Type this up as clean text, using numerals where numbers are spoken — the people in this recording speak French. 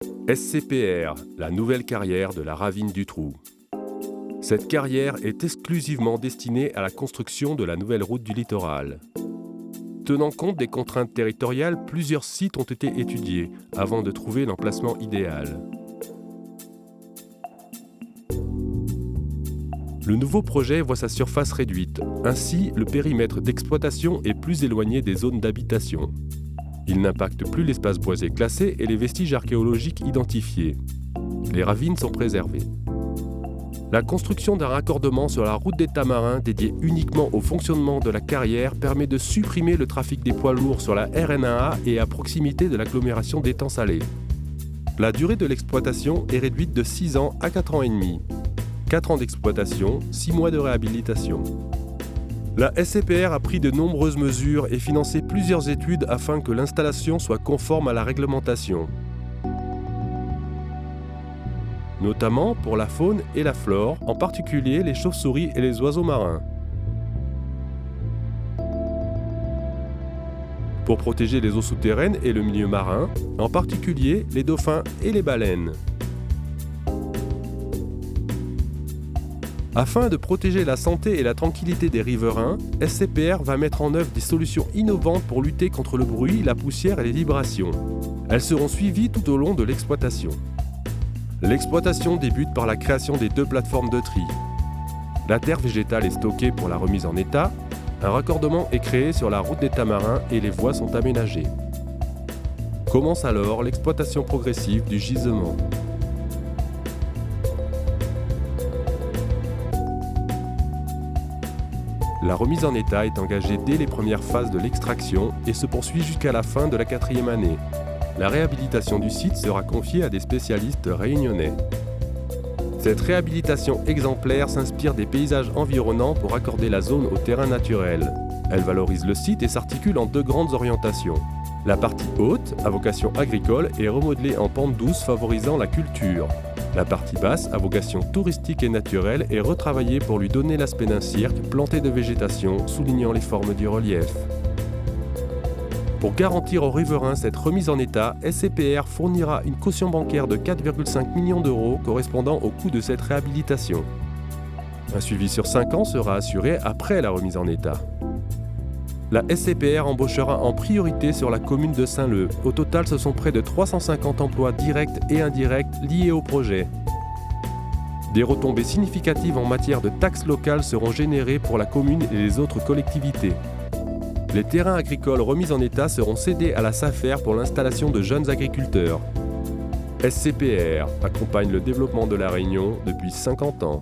SCPR, la nouvelle carrière de la ravine du Trou. Cette carrière est exclusivement destinée à la construction de la nouvelle route du littoral. Tenant compte des contraintes territoriales, plusieurs sites ont été étudiés avant de trouver l'emplacement idéal. Le nouveau projet voit sa surface réduite. Ainsi, le périmètre d'exploitation est plus éloigné des zones d'habitation. Il n'impacte plus l'espace boisé classé et les vestiges archéologiques identifiés. Les ravines sont préservées. La construction d'un raccordement sur la route des Tamarins dédié uniquement au fonctionnement de la carrière permet de supprimer le trafic des poids lourds sur la RN1A et à proximité de l'agglomération d'Étang Salé. La durée de l'exploitation est réduite de 6 ans à 4 ans et demi. 4 ans d'exploitation, 6 mois de réhabilitation. La SCPR a pris de nombreuses mesures et financé plusieurs études afin que l'installation soit conforme à la réglementation. Notamment pour la faune et la flore, en particulier les chauves-souris et les oiseaux marins. Pour protéger les eaux souterraines et le milieu marin, en particulier les dauphins et les baleines. Afin de protéger la santé et la tranquillité des riverains, SCPR va mettre en œuvre des solutions innovantes pour lutter contre le bruit, la poussière et les vibrations. Elles seront suivies tout au long de l'exploitation. L'exploitation débute par la création des 2 plateformes de tri. La terre végétale est stockée pour la remise en état, un raccordement est créé sur la route des Tamarins et les voies sont aménagées. Commence alors l'exploitation progressive du gisement. La remise en état est engagée dès les premières phases de l'extraction et se poursuit jusqu'à la fin de la 4e année. La réhabilitation du site sera confiée à des spécialistes réunionnais. Cette réhabilitation exemplaire s'inspire des paysages environnants pour accorder la zone au terrain naturel. Elle valorise le site et s'articule en 2 grandes orientations. La partie haute, à vocation agricole, est remodelée en pente douce favorisant la culture. La partie basse, à vocation touristique et naturelle, est retravaillée pour lui donner l'aspect d'un cirque planté de végétation, soulignant les formes du relief. Pour garantir aux riverains cette remise en état, SCPR fournira une caution bancaire de 4,5 millions d'euros correspondant au coût de cette réhabilitation. Un suivi sur 5 ans sera assuré après la remise en état. La SCPR embauchera en priorité sur la commune de Saint-Leu. Au total, ce sont près de 350 emplois directs et indirects liés au projet. Des retombées significatives en matière de taxes locales seront générées pour la commune et les autres collectivités. Les terrains agricoles remis en état seront cédés à la SAFER pour l'installation de jeunes agriculteurs. SCPR accompagne le développement de la Réunion depuis 50 ans.